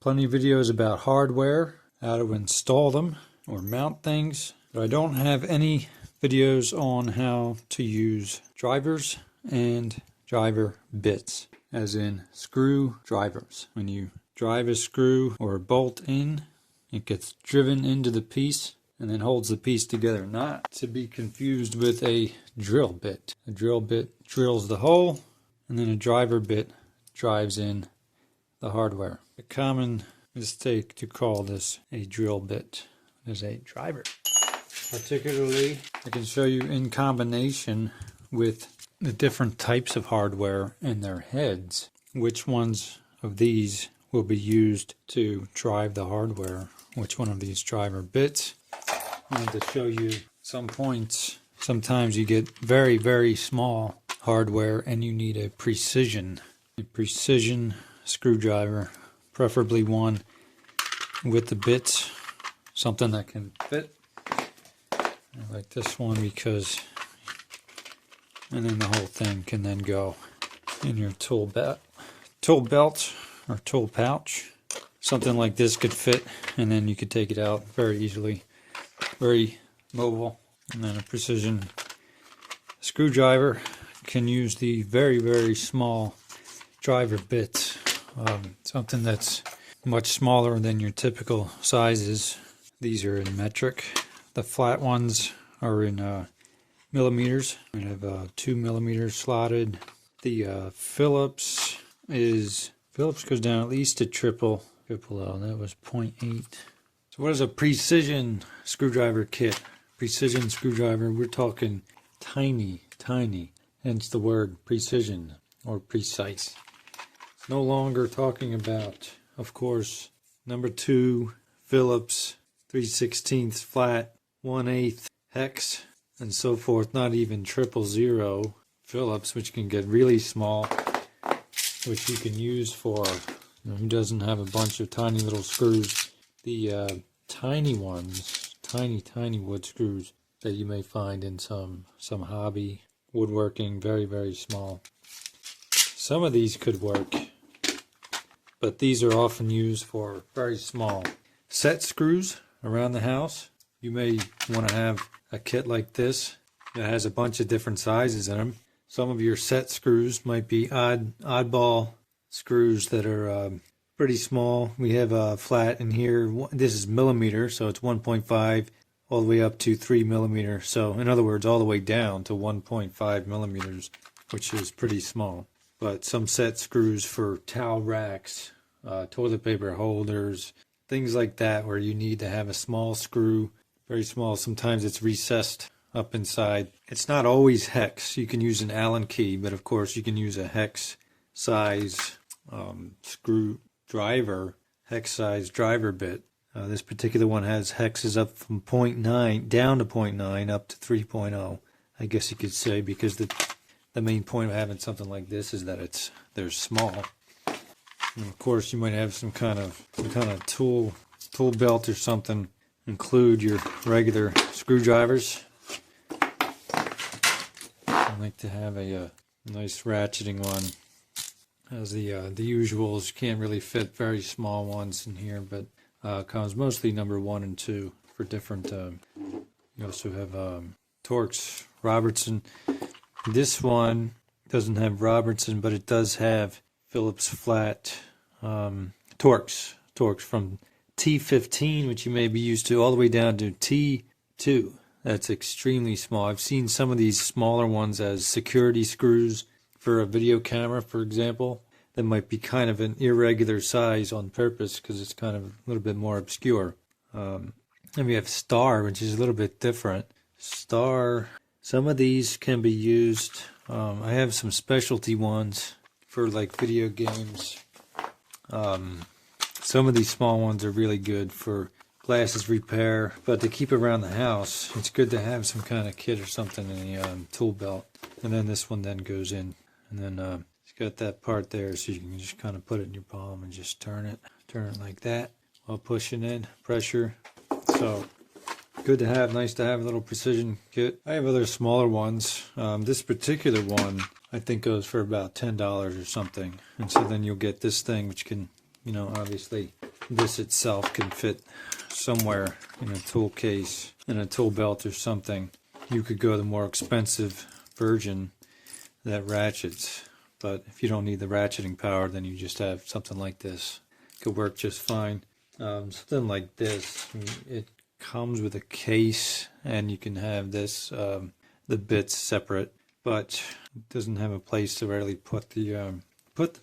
plenty of videos about hardware, how to install them or mount things, but I don't have any videos on how to use drivers and driver bits, as in screwdrivers. When you drive a screw or a bolt in, it gets driven into the piece and then holds the piece together, not to be confused with a drill bit. A drill bit drills the hole, and then a driver bit drives in the hardware. A common mistake to call this a drill bit is a driver. Particularly, I can show you in combination with the different types of hardware and their heads, which ones of these will be used to drive the hardware, which one of these driver bits. I wanted to show you some points. Sometimes you get very, very small hardware and you need a precision screwdriver, preferably one with the bits, something that can fit. I like this one because, and then the whole thing can then go in your tool belt or tool pouch. Something like this could fit, and then you could take it out very easily, very mobile. And then a precision screwdriver can use the very, very small driver bits, something that's much smaller than your typical sizes. These are in metric. The flat ones are in millimeters. We have 2 millimeters slotted. The Phillips goes down at least to triple L. That was 0.8. So what is a precision screwdriver kit? Precision screwdriver, we're talking tiny, hence the word precision or precise. No longer talking about, of course, number 2 Phillips 3/16 flat, 1/8 hex, and so forth. Not even 000 Phillips, which can get really small, which you can use for, who doesn't have a bunch of tiny little screws. The tiny ones, tiny wood screws that you may find in some hobby woodworking, very, very small. Some of these could work, but these are often used for very small set screws around the house. You may want to have a kit like this that has a bunch of different sizes in them. Some of your set screws might be oddball screws that are pretty small. We have a flat in here. This is millimeter, so it's 1.5 all the way up to 3 millimeter. So in other words, all the way down to 1.5 millimeters, which is pretty small. But some set screws for towel racks, toilet paper holders, things like that, where you need to have a small screw, very small. Sometimes it's recessed up inside. It's not always hex. You can use an Allen key, but of course you can use a hex size screwdriver, hex size driver bit. This particular one has hexes up from 0.9 down to 0.9 up to 3.0. I guess you could say, because the main point of having something like this is that they're small. And of course, you might have some kind of tool belt or something include your regular screwdrivers. I like to have a nice ratcheting one. As the usuals, you can't really fit very small ones in here, but comes mostly number 1 and 2 for different. You also have Torx, Robertson. This one doesn't have Robertson, but it does have Phillips flat Torx from T15, which you may be used to, all the way down to T2. That's extremely small. I've seen some of these smaller ones as security screws for a video camera, for example. That might be kind of an irregular size on purpose because it's kind of a little bit more obscure. And we have Star, which is a little bit different. Star, some of these can be used. I have some specialty ones for like video games. Some of these small ones are really good for glasses repair, but to keep around the house, it's good to have some kind of kit or something in the tool belt. And then this one then goes in, and then it's got that part there, so you can just kind of put it in your palm and just turn it like that while pushing in pressure. So good to have, nice to have a little precision kit. I have other smaller ones. This particular one I think goes for about $10 or something, and so then you'll get this thing, which can, obviously this itself can fit somewhere in a tool case, in a tool belt or something. You could go the more expensive version that ratchets, but if you don't need the ratcheting power, then you just have something like this. It could work just fine. Something like this, it comes with a case, and you can have this, the bits separate, but it doesn't have a place to really put the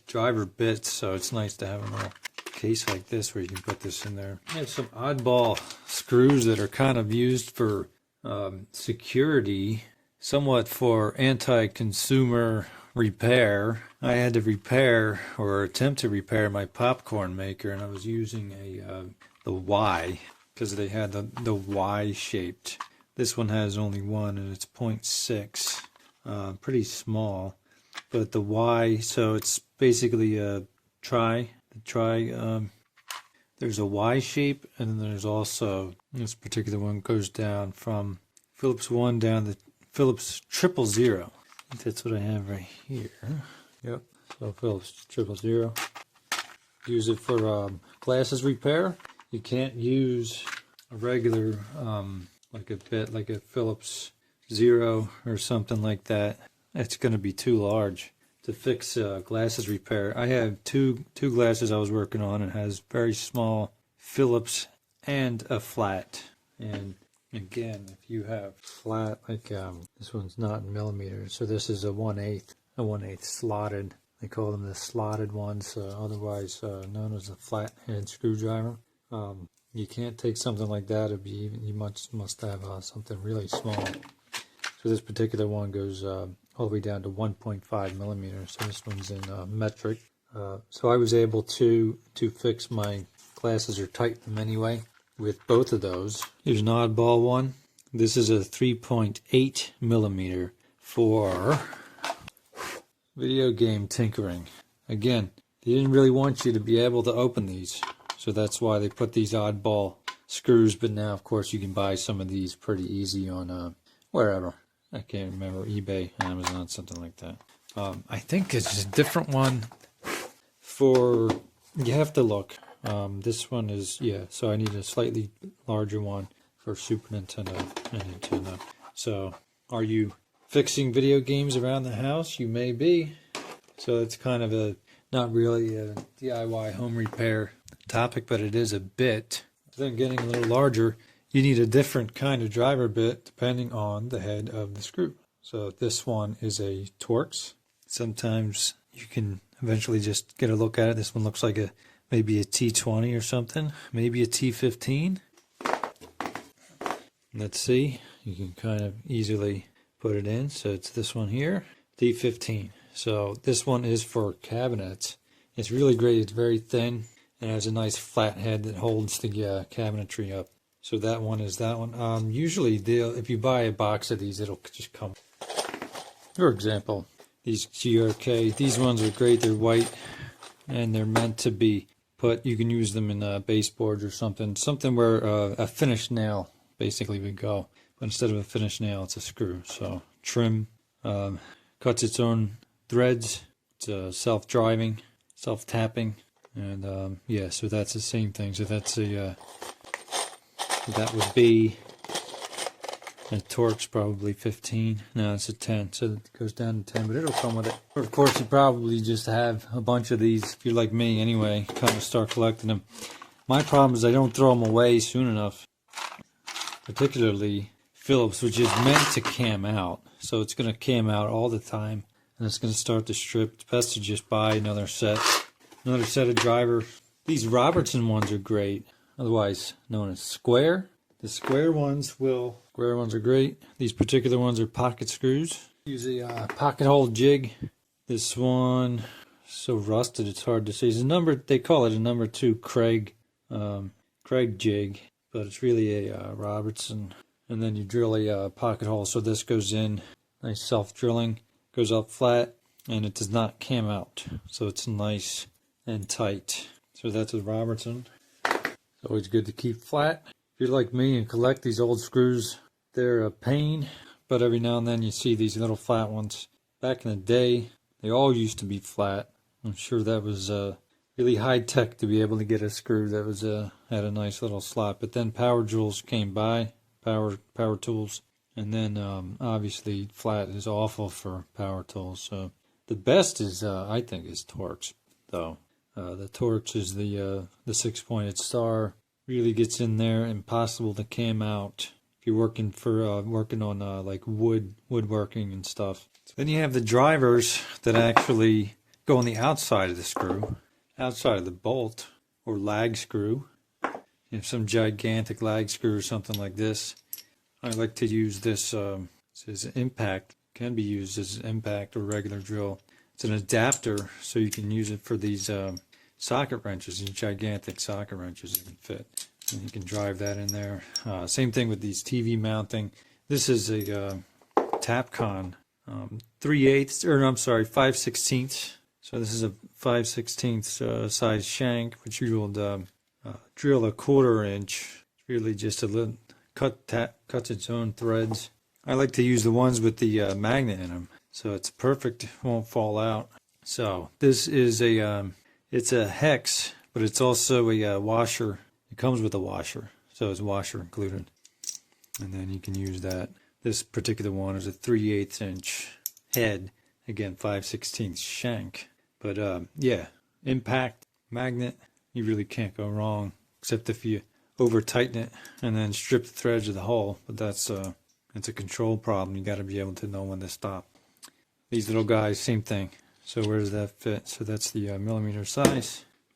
driver bits, so it's nice to have a little case like this where you can put this in there. I have some oddball screws that are kind of used for security, somewhat for anti-consumer repair. I had to repair or attempt to repair my popcorn maker, and I was using the Y, because they had the Y shaped. This one has only one, and it's 0.6, pretty small. But the Y, so it's basically a there's a Y shape, and then there's also, this particular one goes down from Phillips 1 down to Phillips 000. I think that's what I have right here. Yep, so Phillips 000. Use it for glasses repair. You can't use a regular, like a Phillips 0 or something like that. It's going to be too large to fix glasses repair. I have two glasses I was working on. It has very small Phillips and a flat. And again, if you have flat, like this one's not in millimeters, so this is a 1/8 slotted. They call them the slotted ones, otherwise known as a flathead screwdriver. You can't take something like that. You must have something really small. So this particular one goes all the way down to 1.5 millimeters. So this one's in metric. So I was able to fix my glasses or tighten them anyway with both of those. Here's an oddball one. This is a 3.8 millimeter for video game tinkering. Again, they didn't really want you to be able to open these, so that's why they put these oddball screws. But now, of course, you can buy some of these pretty easy on wherever. I can't remember, eBay, Amazon, something like that. I think it's a different one for, you have to look. This one is, yeah, so I need a slightly larger one for Super Nintendo and Nintendo. So, are you fixing video games around the house? You may be. So it's kind of not really a DIY home repair topic, but it is a bit. Then getting a little larger, you need a different kind of driver bit depending on the head of the screw. So this one is a Torx. Sometimes you can eventually just get a look at it. This one looks like maybe a T20 or something, maybe a T15. Let's see, you can kind of easily put it in. So it's this one here, T15. So this one is for cabinets. It's really great. It's very thin and has a nice flat head that holds the cabinetry up. So that one is that one. Usually, if you buy a box of these, it'll just come. For example, these GRK, these ones are great. They're white, and they're meant to be put. You can use them in baseboards or something where a finished nail basically would go. But instead of a finished nail, it's a screw. So trim, cuts its own threads. It's self-driving, self-tapping, and yeah. So that's the same thing. So that's that would be a Torx, probably 15. No, it's a 10, so it goes down to 10, but it'll come with it. Or of course, you probably just have a bunch of these, if you're like me anyway, kind of start collecting them. My problem is I don't throw them away soon enough, particularly Phillips, which is meant to cam out. So it's going to cam out all the time, and it's going to start to strip. It's best to just buy another set of drivers. These Robertson ones are great, otherwise known as square. The square ones are great. These particular ones are pocket screws. Use a pocket hole jig. This one, so rusted it's hard to see. They call it a number 2 Craig jig, but it's really a Robertson. And then you drill a pocket hole, so this goes in, nice self-drilling, goes up flat, and it does not cam out. So it's nice and tight. So that's a Robertson. It's always good to keep flat. If you're like me and collect these old screws, they're a pain, but every now and then you see these little flat ones. Back in the day, they all used to be flat. I'm sure that was really high tech to be able to get a screw that was had a nice little slot. But then power tools came by, power tools, and then obviously flat is awful for power tools. So the best is I think is Torx though. The Torx is the 6-pointed star. Really gets in there, impossible to cam out if you're working on like woodworking and stuff. Then you have the drivers that actually go on the outside of the screw, outside of the bolt or lag screw. You have some gigantic lag screw or something like this. I like to use this. It says impact, can be used as impact or regular drill. It's an adapter, so you can use it for these socket wrenches, these gigantic socket wrenches you can fit. And you can drive that in there. Same thing with these TV mounting. This is a Tapcon 5/16. So this is a 5/16 size shank, which you will drill a 1/4 inch. It's really just a little cuts its own threads. I like to use the ones with the magnet in them, so it's perfect, won't fall out. So this is it's a hex, but it's also a washer. It comes with a washer, so it's washer included. And then you can use that. This particular one is a 3/8 inch head, again 5/16 shank. But yeah, impact, magnet, you really can't go wrong, except if you over tighten it and then strip the threads of the hole. But that's it's a control problem. You got to be able to know when to stop. These little guys, same thing. So where does that fit? So that's the millimeter side,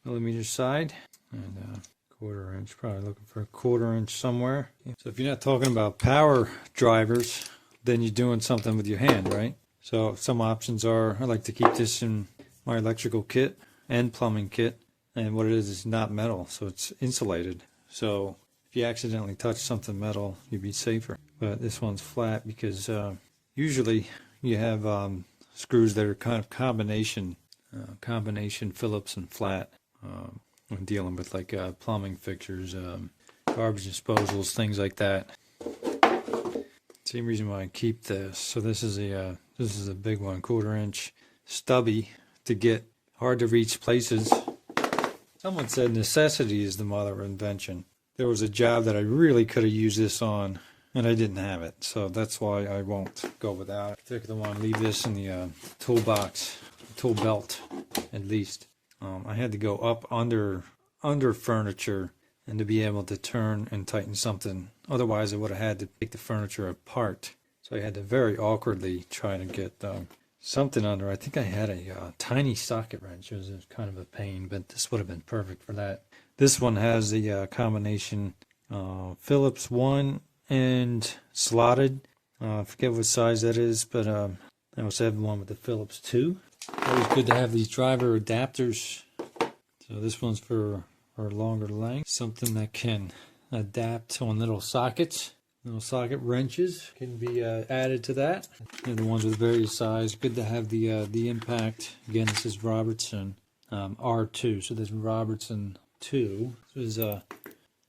and 1/4 inch. Probably looking for a 1/4 inch somewhere. So if you're not talking about power drivers, then you're doing something with your hand, right? So some options are, I like to keep this in my electrical kit and plumbing kit, and what it is not metal, so it's insulated. So if you accidentally touch something metal, you'd be safer. But this one's flat because usually you have screws that are kind of combination Phillips and flat when dealing with like plumbing fixtures, garbage disposals, things like that. Same reason why I keep this. So this is a big one, 1/4 inch, stubby to get, hard to reach places. Someone said necessity is the mother of invention. There was a job that I really could have used this on, and I didn't have it, so that's why I won't go without it. I particularly want to leave this in the toolbox, tool belt, at least. I had to go up under furniture and to be able to turn and tighten something. Otherwise, I would have had to take the furniture apart. So I had to very awkwardly try to get something under. I think I had a tiny socket wrench. It was kind of a pain, but this would have been perfect for that. This one has the combination Phillips 1 and slotted. I forget what size that is, but I also have one with the Phillips 2. Always good to have these driver adapters. So this one's for longer length. Something that can adapt on little sockets. Little socket wrenches can be added to that. And the ones with various size. Good to have the impact. Again, this is Robertson R2. So this Robertson 2. This is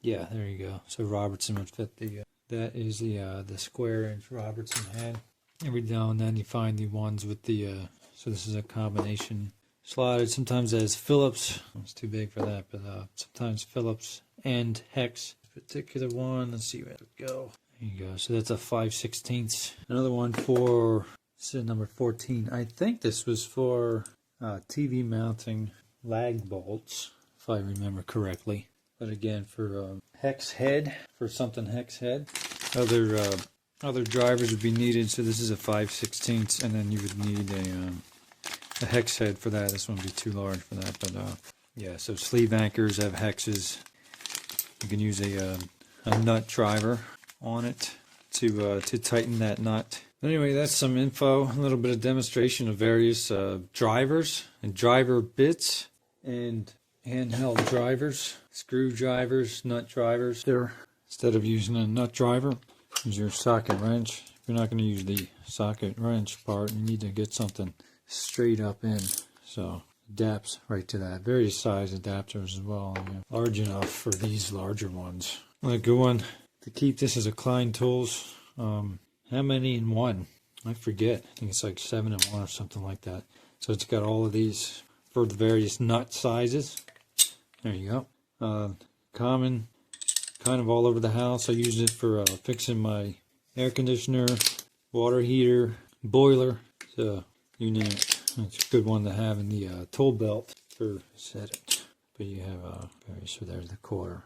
yeah, there you go. So Robertson would fit the. That is the square inch Robertson head. Every now and then you find the ones with the. So this is a combination slotted. Sometimes it has Phillips. It's too big for that, but sometimes Phillips and hex. Particular one. Let's see where it go. There you go. So that's a 5/16. Another one for, this is number 14. I think this was for TV mounting lag bolts, if I remember correctly. But again, for hex head, for something hex head. Other drivers would be needed. So this is a 5/16, and then you would need a hex head for that. This one would be too large for that. But yeah, so sleeve anchors have hexes. You can use a nut driver on it to tighten that nut. Anyway, that's some info, a little bit of demonstration of various drivers and driver bits and handheld drivers, screwdrivers, nut drivers. There, instead of using a nut driver, use your socket wrench. If you're not going to use the socket wrench part, you need to get something straight up in. So adapts right to that. Various size adapters as well. Yeah. Large enough for these larger ones. A good one to keep this is a Klein Tools. How many in one? I forget. I think it's like 7 in 1 or something like that. So it's got all of these for the various nut sizes. There you go. Common, kind of all over the house. I use it for fixing my air conditioner, water heater, boiler, so you name it. It's a good one to have in the tool belt for set it. But you have various, so there's the quarter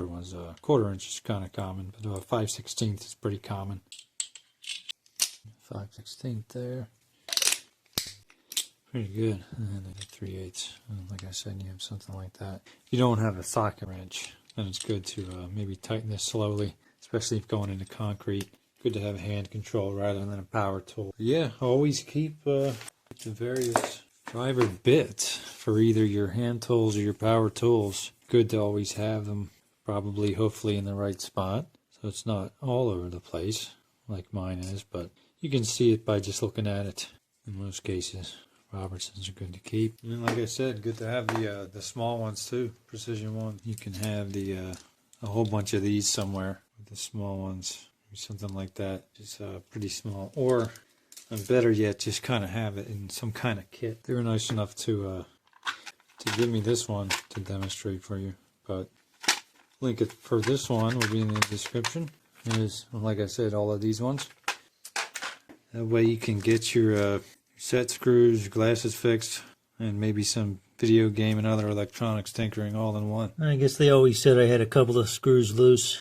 ones. Quarter inch is kind of common, but 5/16 is pretty common. 5/16 there. Pretty good. And then 3/8. Like I said, you have something like that. If you don't have a socket wrench, then it's good to maybe tighten this slowly, especially if going into concrete. Good to have a hand control rather than a power tool. Yeah, always keep the various driver bits for either your hand tools or your power tools. Good to always have them, probably, hopefully, in the right spot, so it's not all over the place like mine is, but you can see it by just looking at it in most cases. Robertsons are good to keep. And like I said, good to have the small ones too, precision ones. You can have a whole bunch of these somewhere with the small ones, or something like that. Just pretty small, or better yet, just kind of have it in some kind of kit. They were nice enough to give me this one to demonstrate for you, but link it for this one will be in the description. There's, like I said, all of these ones. That way you can get your set screws, your glasses fixed, and maybe some video game and other electronics tinkering all in one. I guess they always said I had a couple of screws loose.